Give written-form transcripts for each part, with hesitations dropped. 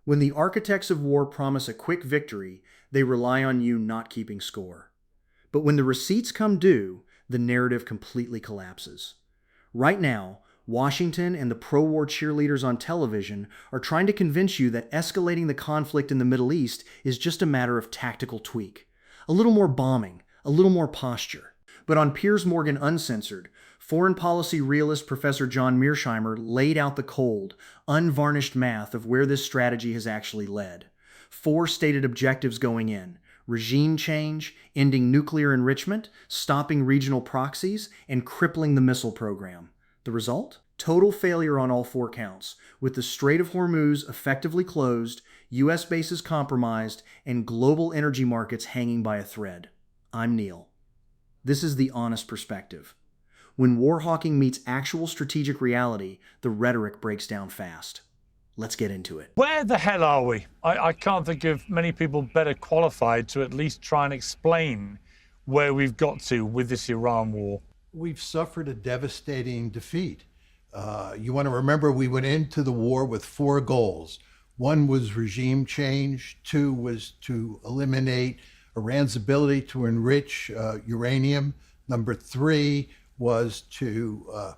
When the architects of war promise a quick victory, they rely on you not keeping score. But when the receipts come due, the narrative completely collapses. Right now, Washington and the pro-war cheerleaders on television are trying to convince you that escalating the conflict in the Middle East is just a matter of tactical tweak. A little more bombing, a little more posture. But on Piers Morgan Uncensored, foreign policy realist Professor John Mearsheimer laid out the cold, unvarnished math of where this strategy has actually led. 4 stated objectives going in: regime change, ending nuclear enrichment, stopping regional proxies, and crippling the missile program. The result? Total failure on all 4 counts, with the Strait of Hormuz effectively closed, U.S. bases compromised, and global energy markets hanging by a thread. I'm Neel. This is the honest perspective. When war hawking meets actual strategic reality, the rhetoric breaks down fast. Let's get into it. Where the hell are we? I can't think of many people better qualified to at least try and explain where we've got to with this Iran war. We've suffered a devastating defeat. You want to remember we went into the war with 4 goals. 1 was regime change. 2 was to eliminate Iran's ability to enrich uranium. Number 3 was to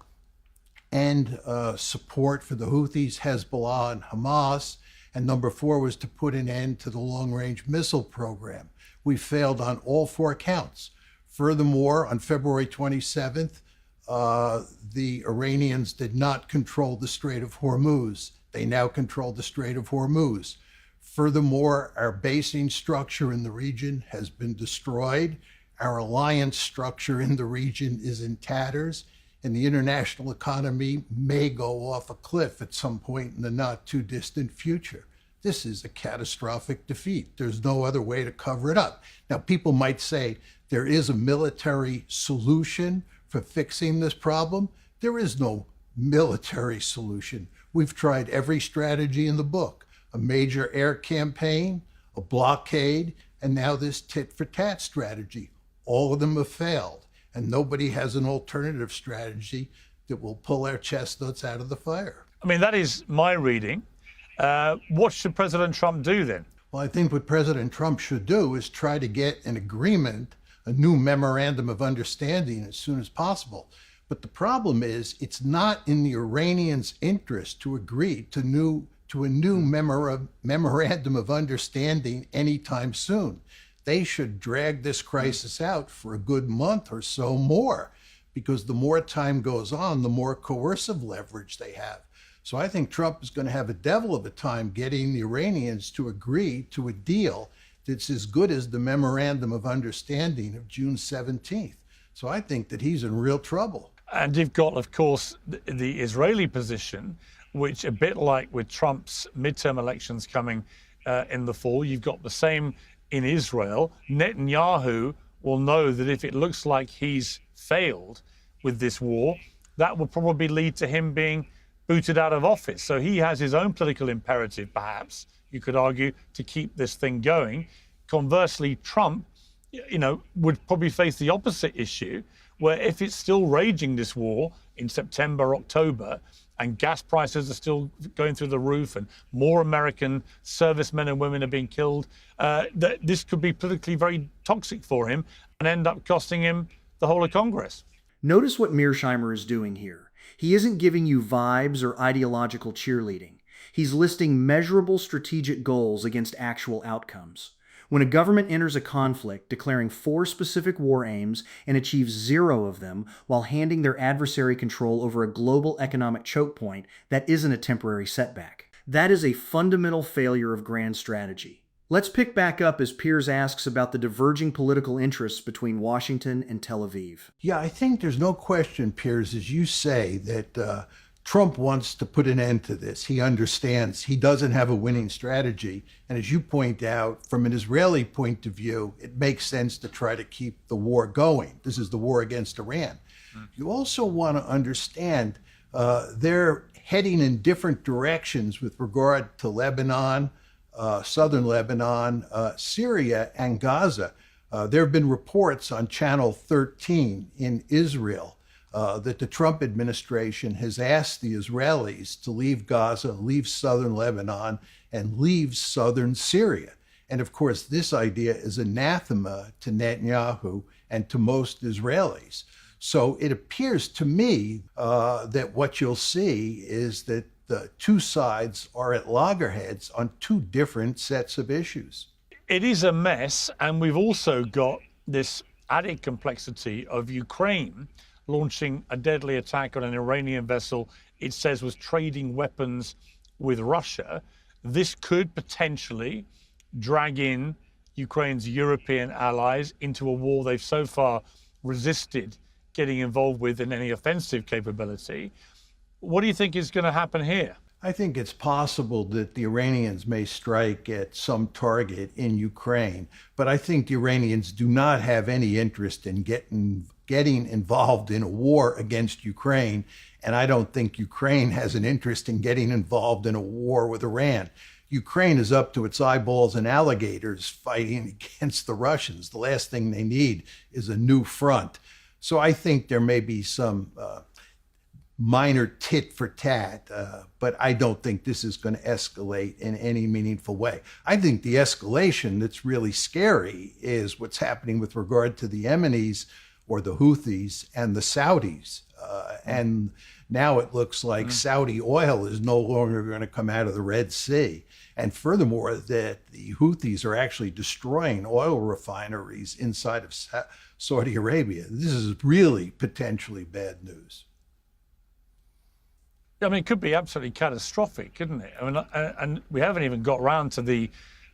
end support for the Houthis, Hezbollah, and Hamas. And number 4 was to put an end to the long-range missile program. We failed on all 4 counts. Furthermore, on February 27th, the Iranians did not control the Strait of Hormuz. They now control the Strait of Hormuz. Furthermore, our basing structure in the region has been destroyed. Our alliance structure in the region is in tatters, and the international economy may go off a cliff at some point in the not too distant future. This is a catastrophic defeat. There's no other way to cover it up. Now, people might say there is a military solution for fixing this problem. There is no military solution. We've tried every strategy in the book: a major air campaign, a blockade, and now this tit-for-tat strategy. All of them have failed, and nobody has an alternative strategy that will pull our chestnuts out of the fire. I mean, that is my reading. What should President Trump do then? Well, I think what President Trump should do is try to get an agreement, a new memorandum of understanding as soon as possible. But the problem is, it's not in the Iranians' interest to agree to a new memorandum of understanding anytime soon. They should drag this crisis out for a good month or so more, because the more time goes on, the more coercive leverage they have. So I think Trump is going to have a devil of a time getting the Iranians to agree to a deal that's as good as the memorandum of understanding of June 17th. So I think that he's in real trouble. And you've got, of course, the Israeli position, which, a bit like with Trump's midterm elections coming in the fall, you've got the same in Israel. Netanyahu will know that if it looks like he's failed with this war, that will probably lead to him being booted out of office. So he has his own political imperative, perhaps, you could argue, to keep this thing going. Conversely, Trump, would probably face the opposite issue, where if it's still raging, this war, in September, October, and gas prices are still going through the roof and more American servicemen and women are being killed, that this could be politically very toxic for him and end up costing him the whole of Congress. Notice what Mearsheimer is doing here. He isn't giving you vibes or ideological cheerleading. He's listing measurable strategic goals against actual outcomes. When a government enters a conflict, declaring 4 specific war aims and achieves 0 of them while handing their adversary control over a global economic choke point, that isn't a temporary setback. That is a fundamental failure of grand strategy. Let's pick back up as Piers asks about the diverging political interests between Washington and Tel Aviv. Yeah, I think there's no question, Piers, as you say, that Trump wants to put an end to this. He understands he doesn't have a winning strategy. And as you point out, from an Israeli point of view, it makes sense to try to keep the war going. This is the war against Iran. You also want to understand they're heading in different directions with regard to Lebanon, southern Lebanon, Syria, and Gaza. There have been reports on Channel 13 in Israel that the Trump administration has asked the Israelis to leave Gaza, leave southern Lebanon, and leaves southern Syria. And of course, this idea is anathema to Netanyahu and to most Israelis. So it appears to me that what you'll see is that the two sides are at loggerheads on two different sets of issues. It is a mess, and we've also got this added complexity of Ukraine launching a deadly attack on an Iranian vessel it says was trading weapons with Russia. This could potentially drag in Ukraine's European allies into a war they've so far resisted getting involved with in any offensive capability. What do you think is going to happen here? I think it's possible that the Iranians may strike at some target in Ukraine, but I think the Iranians do not have any interest in getting involved in a war against Ukraine, and I don't think Ukraine has an interest in getting involved in a war with Iran. Ukraine is up to its eyeballs in alligators fighting against the Russians. The last thing they need is a new front. So I think there may be some minor tit for tat, but I don't think this is going to escalate in any meaningful way. I think the escalation that's really scary is what's happening with regard to the Yemenis or the Houthis and the Saudis. And now it looks like Saudi oil is no longer going to come out of the Red Sea. And furthermore, that the Houthis are actually destroying oil refineries inside of Saudi Arabia. This is really potentially bad news. I mean, it could be absolutely catastrophic, couldn't it? I mean, and we haven't even got round to the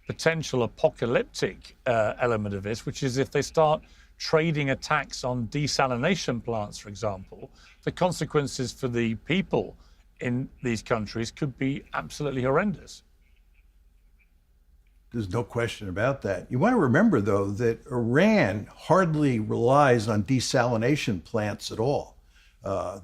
potential apocalyptic element of this, which is if they start trading attacks on desalination plants, for example, the consequences for the people in these countries could be absolutely horrendous. There's no question about that. You want to remember, though, that Iran hardly relies on desalination plants at all.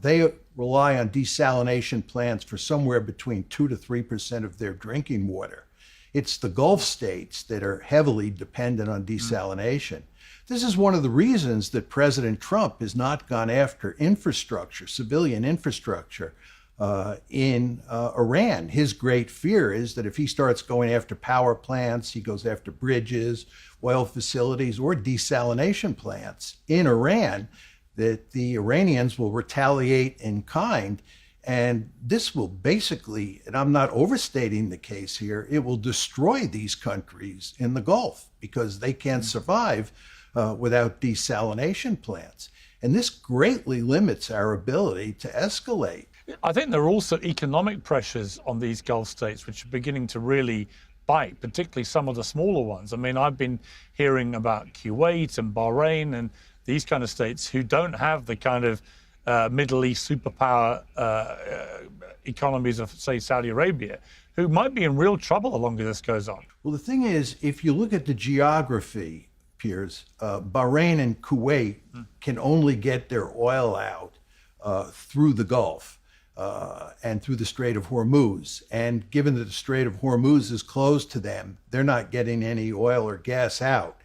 They rely on desalination plants for somewhere between 2 to 3% of their drinking water. It's the Gulf states that are heavily dependent on desalination. This is one of the reasons that President Trump has not gone after infrastructure, civilian infrastructure, in Iran. His great fear is that if he starts going after power plants, he goes after bridges, oil facilities, or desalination plants in Iran, that the Iranians will retaliate in kind. And this will basically, and I'm not overstating the case here, it will destroy these countries in the Gulf because they can't survive without desalination plants. And this greatly limits our ability to escalate. I think there are also economic pressures on these Gulf states which are beginning to really bite, particularly some of the smaller ones. I mean, I've been hearing about Kuwait and Bahrain and these kind of states who don't have the kind of Middle East superpower economies of, say, Saudi Arabia, who might be in real trouble the longer this goes on. Well, the thing is, if you look at the geography, Piers, Bahrain and Kuwait can only get their oil out through the Gulf. And through the Strait of Hormuz. And given that the Strait of Hormuz is closed to them, they're not getting any oil or gas out.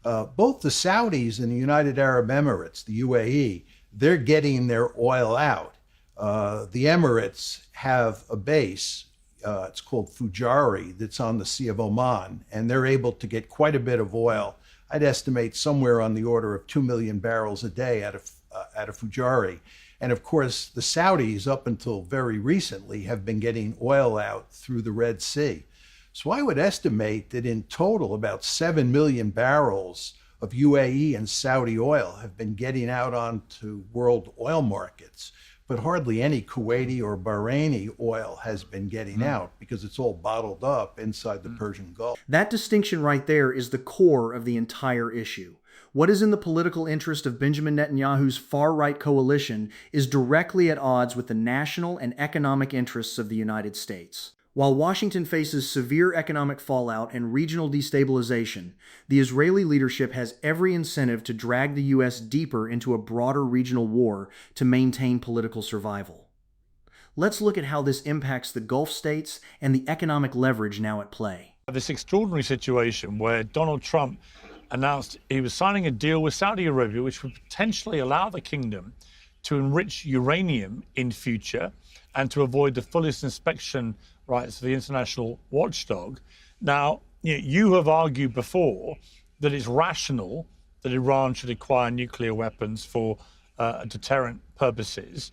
Both the Saudis and the United Arab Emirates, the UAE, they're getting their oil out. The Emirates have a base, it's called Fujairah, that's on the Sea of Oman, and they're able to get quite a bit of oil. I'd estimate somewhere on the order of 2 million barrels a day out of Fujairah. And of course, the Saudis, up until very recently, have been getting oil out through the Red Sea. So I would estimate that in total, about 7 million barrels of UAE and Saudi oil have been getting out onto world oil markets. But hardly any Kuwaiti or Bahraini oil has been getting out because it's all bottled up inside the Persian Gulf. That distinction right there is the core of the entire issue. What is in the political interest of Benjamin Netanyahu's far-right coalition is directly at odds with the national and economic interests of the United States. While Washington faces severe economic fallout and regional destabilization, the Israeli leadership has every incentive to drag the U.S. deeper into a broader regional war to maintain political survival. Let's look at how this impacts the Gulf states and the economic leverage now at play. This extraordinary situation where Donald Trump announced he was signing a deal with Saudi Arabia which would potentially allow the kingdom to enrich uranium in future and to avoid the fullest inspection rights of the international watchdog. Now, you have argued before that it's rational that Iran should acquire nuclear weapons for deterrent purposes.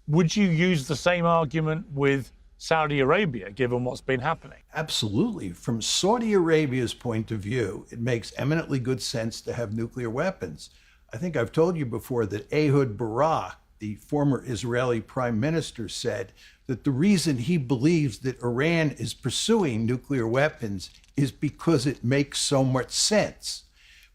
Would you use the same argument with Saudi Arabia, given what's been happening? Absolutely. From Saudi Arabia's point of view, it makes eminently good sense to have nuclear weapons. I think I've told you before that Ehud Barak, the former Israeli prime minister, said that the reason he believes that Iran is pursuing nuclear weapons is because it makes so much sense.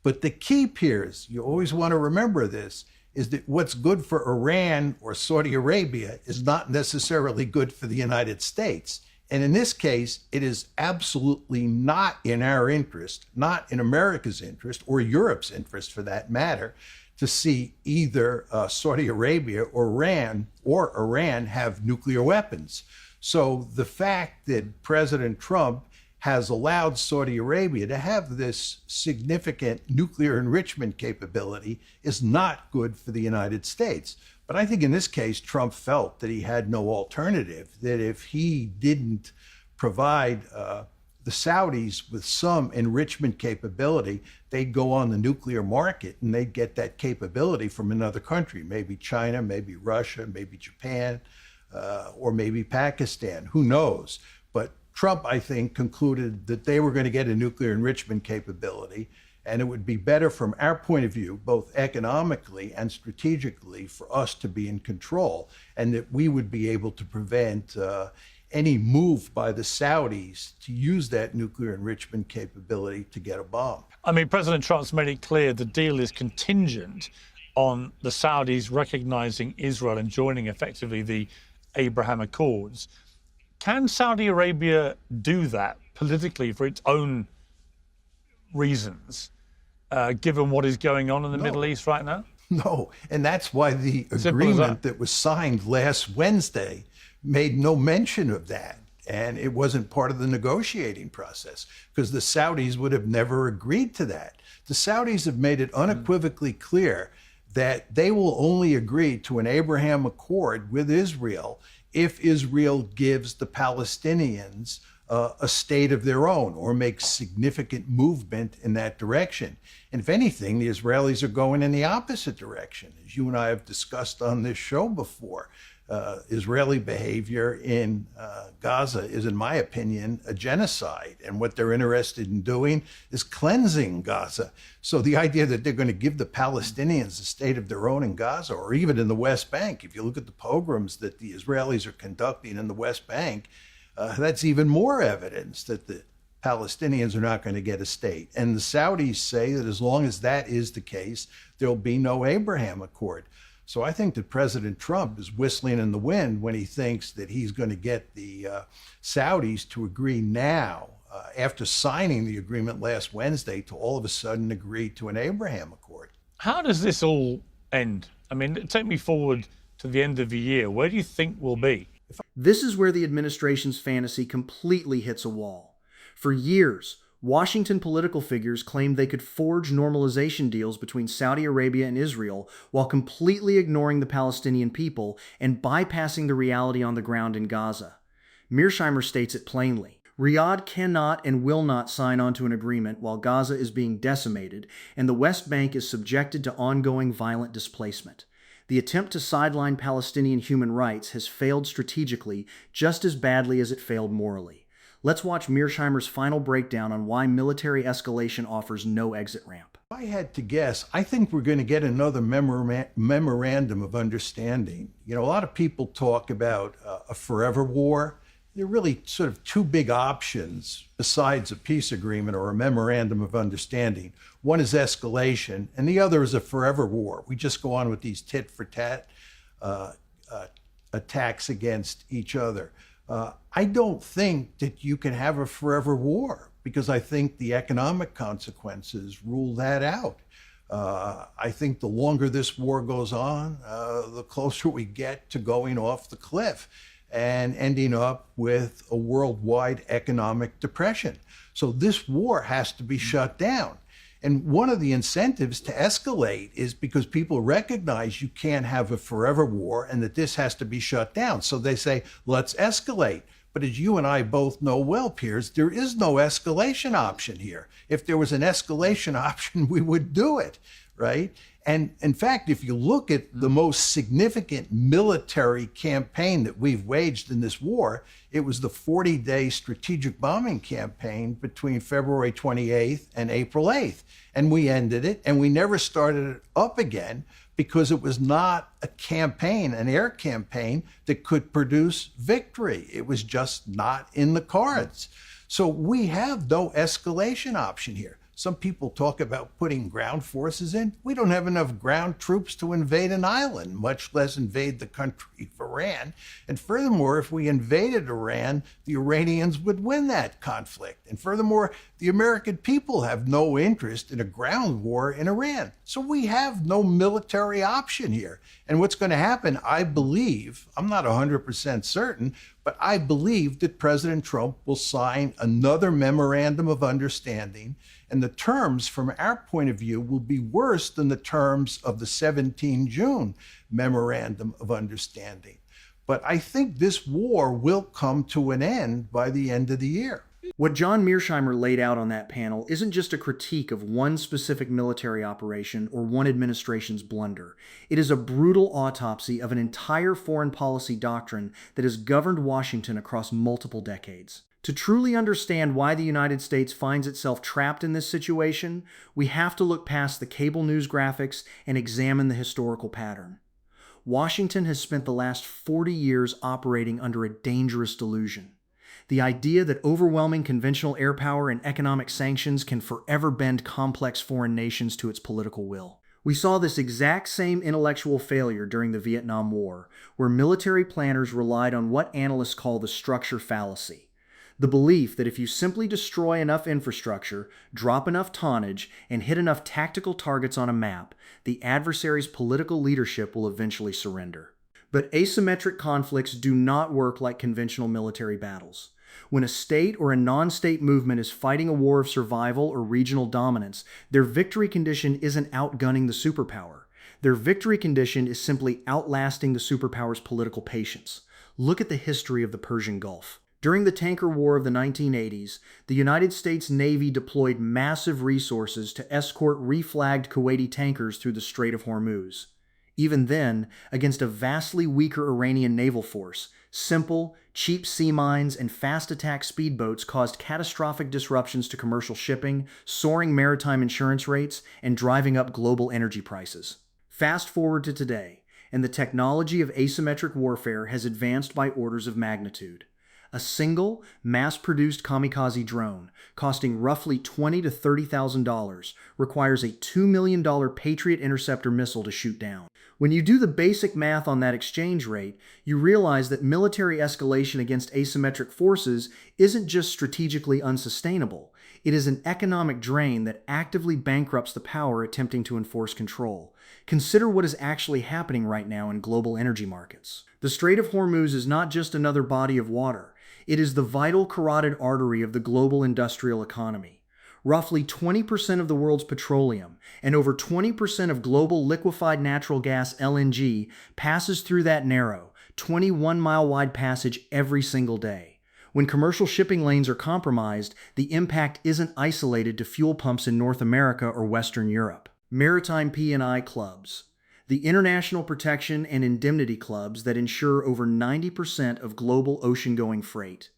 But the key, Piers, you always want to remember this, is that what's good for Iran or Saudi Arabia is not necessarily good for the United States. And in this case, it is absolutely not in our interest, not in America's interest, or Europe's interest for that matter, to see either Saudi Arabia or Iran have nuclear weapons. So the fact that President Trump has allowed Saudi Arabia to have this significant nuclear enrichment capability is not good for the United States. But I think in this case, Trump felt that he had no alternative, that if he didn't provide the Saudis with some enrichment capability, they'd go on the nuclear market and they'd get that capability from another country, maybe China, maybe Russia, maybe Japan, or maybe Pakistan, who knows? But Trump, I think, concluded that they were going to get a nuclear enrichment capability, and it would be better from our point of view, both economically and strategically, for us to be in control, and that we would be able to prevent any move by the Saudis to use that nuclear enrichment capability to get a bomb. I mean, President Trump's made it clear the deal is contingent on the Saudis recognizing Israel and joining effectively the Abraham Accords. Can Saudi Arabia do that politically for its own reasons, given what is going on in the Middle East right now? No, and that's why the agreement that was signed last Wednesday made no mention of that. And it wasn't part of the negotiating process because the Saudis would have never agreed to that. The Saudis have made it unequivocally clear that they will only agree to an Abraham Accord with Israel if Israel gives the Palestinians a state of their own or makes significant movement in that direction. And if anything, the Israelis are going in the opposite direction. As you and I have discussed on this show before, Israeli behavior in Gaza is, in my opinion, a genocide. And what they're interested in doing is cleansing Gaza. So the idea that they're going to give the Palestinians a state of their own in Gaza, or even in the West Bank, if you look at the pogroms that the Israelis are conducting in the West Bank, that's even more evidence that the Palestinians are not going to get a state. And the Saudis say that as long as that is the case, there'll be no Abraham Accord. So I think that President Trump is whistling in the wind when he thinks that he's going to get the Saudis to agree now, after signing the agreement last Wednesday, to all of a sudden agree to an Abraham Accord. How does this all end? I mean, take me forward to the end of the year. Where do you think we'll be? This is where the administration's fantasy completely hits a wall. For years, Washington political figures claimed they could forge normalization deals between Saudi Arabia and Israel while completely ignoring the Palestinian people and bypassing the reality on the ground in Gaza. Mearsheimer states it plainly. Riyadh cannot and will not sign on to an agreement while Gaza is being decimated and the West Bank is subjected to ongoing violent displacement. The attempt to sideline Palestinian human rights has failed strategically just as badly as it failed morally. Let's watch Mearsheimer's final breakdown on why military escalation offers no exit ramp. If I had to guess, I think we're going to get another memorandum of understanding. You know, a lot of people talk about a forever war. There are really sort of two big options besides a peace agreement or a memorandum of understanding. One is escalation, and the other is a forever war. We just go on with these tit-for-tat attacks against each other. I don't think that you can have a forever war because I think the economic consequences rule that out. I think the longer this war goes on, the closer we get to going off the cliff and ending up with a worldwide economic depression. So this war has to be shut down. And one of the incentives to escalate is because people recognize you can't have a forever war and that this has to be shut down. So they say, let's escalate. But as you and I both know well, Piers, there is no escalation option here. If there was an escalation option, we would do it, right? And in fact, if you look at the most significant military campaign that we've waged in this war, it was the 40-day strategic bombing campaign between February 28th and April 8th. And we ended it, and we never started it up again because it was not a campaign, an air campaign that could produce victory. It was just not in the cards. So we have no escalation option here. Some people talk about putting ground forces in. We don't have enough ground troops to invade an island, much less invade the country of Iran. And furthermore, if we invaded Iran, the Iranians would win that conflict. And furthermore, the American people have no interest in a ground war in Iran. So we have no military option here. And what's going to happen, I believe, I'm not 100% certain, but I believe that President Trump will sign another memorandum of understanding, and the terms from our point of view will be worse than the terms of the 17 June memorandum of understanding. But I think this war will come to an end by the end of the year. What John Mearsheimer laid out on that panel isn't just a critique of one specific military operation or one administration's blunder. It is a brutal autopsy of an entire foreign policy doctrine that has governed Washington across multiple decades. To truly understand why the United States finds itself trapped in this situation, we have to look past the cable news graphics and examine the historical pattern. Washington has spent the last 40 years operating under a dangerous delusion. The idea that overwhelming conventional air power and economic sanctions can forever bend complex foreign nations to its political will. We saw this exact same intellectual failure during the Vietnam War, where military planners relied on what analysts call the structure fallacy. The belief that if you simply destroy enough infrastructure, drop enough tonnage, and hit enough tactical targets on a map, the adversary's political leadership will eventually surrender. But asymmetric conflicts do not work like conventional military battles. When a state or a non-state movement is fighting a war of survival or regional dominance, their victory condition isn't outgunning the superpower. Their victory condition is simply outlasting the superpower's political patience. Look at the history of the Persian Gulf. During the tanker war of the 1980s, the United States Navy deployed massive resources to escort reflagged Kuwaiti tankers through the Strait of Hormuz. Even then, against a vastly weaker Iranian naval force, simple, cheap sea mines and fast attack speedboats caused catastrophic disruptions to commercial shipping, soaring maritime insurance rates, and driving up global energy prices. Fast forward to today, and the technology of asymmetric warfare has advanced by orders of magnitude. A single, mass-produced kamikaze drone, costing roughly $20,000 to $30,000, requires a $2 million Patriot interceptor missile to shoot down. When you do the basic math on that exchange rate, you realize that military escalation against asymmetric forces isn't just strategically unsustainable. It is an economic drain that actively bankrupts the power attempting to enforce control. Consider what is actually happening right now in global energy markets. The Strait of Hormuz is not just another body of water. It is the vital carotid artery of the global industrial economy. Roughly 20% of the world's petroleum and over 20% of global liquefied natural gas LNG passes through that narrow, 21-mile-wide passage every single day. When commercial shipping lanes are compromised, the impact isn't isolated to fuel pumps in North America or Western Europe. Maritime P&I clubs. The international protection and indemnity clubs that insure over 90% of global ocean-going freight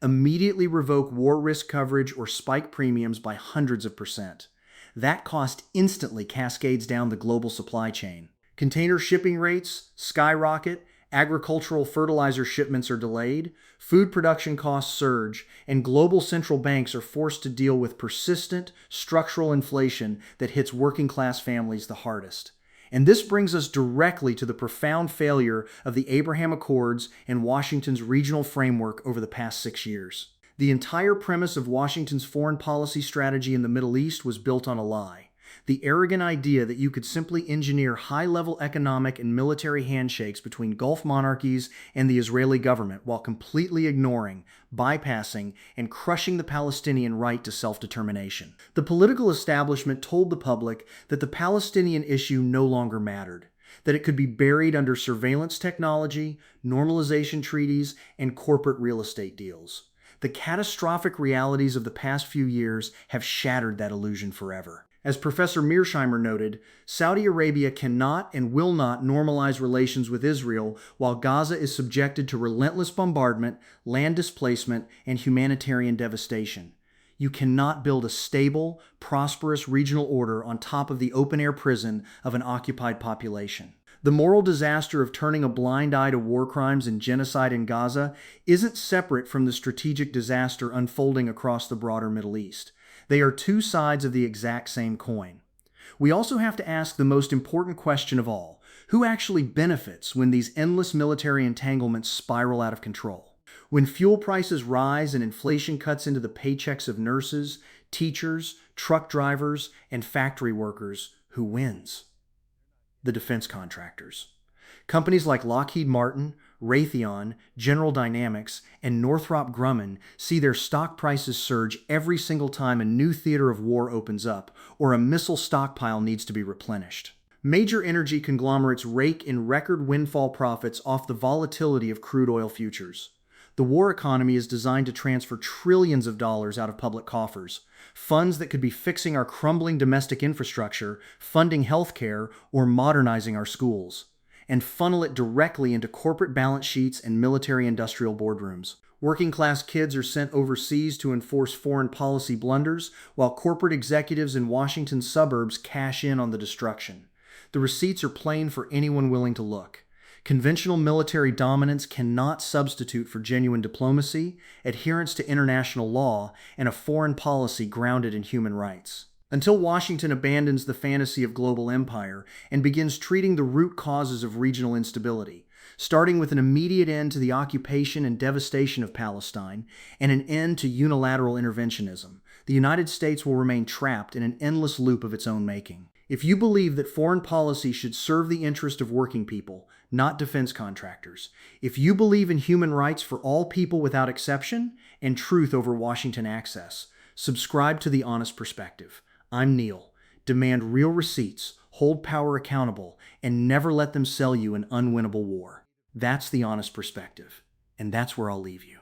immediately revoke war risk coverage or spike premiums by hundreds of percent. That cost instantly cascades down the global supply chain. Container shipping rates skyrocket, agricultural fertilizer shipments are delayed, food production costs surge, and global central banks are forced to deal with persistent structural inflation that hits working-class families the hardest. And this brings us directly to the profound failure of the Abraham Accords and Washington's regional framework over the past 6 years. The entire premise of Washington's foreign policy strategy in the Middle East was built on a lie. The arrogant idea that you could simply engineer high-level economic and military handshakes between Gulf monarchies and the Israeli government while completely ignoring, bypassing, and crushing the Palestinian right to self-determination. The political establishment told the public that the Palestinian issue no longer mattered, that it could be buried under surveillance technology, normalization treaties, and corporate real estate deals. The catastrophic realities of the past few years have shattered that illusion forever. As Professor Mearsheimer noted, Saudi Arabia cannot and will not normalize relations with Israel while Gaza is subjected to relentless bombardment, land displacement, and humanitarian devastation. You cannot build a stable, prosperous regional order on top of the open-air prison of an occupied population. The moral disaster of turning a blind eye to war crimes and genocide in Gaza isn't separate from the strategic disaster unfolding across the broader Middle East. They are two sides of the exact same coin. We also have to ask the most important question of all: who actually benefits when these endless military entanglements spiral out of control? When fuel prices rise and inflation cuts into the paychecks of nurses, teachers, truck drivers, and factory workers, who wins? The defense contractors. Companies like Lockheed Martin, Raytheon, General Dynamics, and Northrop Grumman see their stock prices surge every single time a new theater of war opens up or a missile stockpile needs to be replenished. Major energy conglomerates rake in record windfall profits off the volatility of crude oil futures. The war economy is designed to transfer trillions of dollars out of public coffers, funds that could be fixing our crumbling domestic infrastructure, funding healthcare, or modernizing our schools, and funnel it directly into corporate balance sheets and military-industrial boardrooms. Working-class kids are sent overseas to enforce foreign policy blunders, while corporate executives in Washington's suburbs cash in on the destruction. The receipts are plain for anyone willing to look. Conventional military dominance cannot substitute for genuine diplomacy, adherence to international law, and a foreign policy grounded in human rights. Until Washington abandons the fantasy of global empire and begins treating the root causes of regional instability, starting with an immediate end to the occupation and devastation of Palestine and an end to unilateral interventionism, the United States will remain trapped in an endless loop of its own making. If you believe that foreign policy should serve the interest of working people, not defense contractors, if you believe in human rights for all people without exception and truth over Washington access, subscribe to The Honest Perspective. I'm Neel. Demand real receipts, hold power accountable, and never let them sell you an unwinnable war. That's The Honest Perspective, and that's where I'll leave you.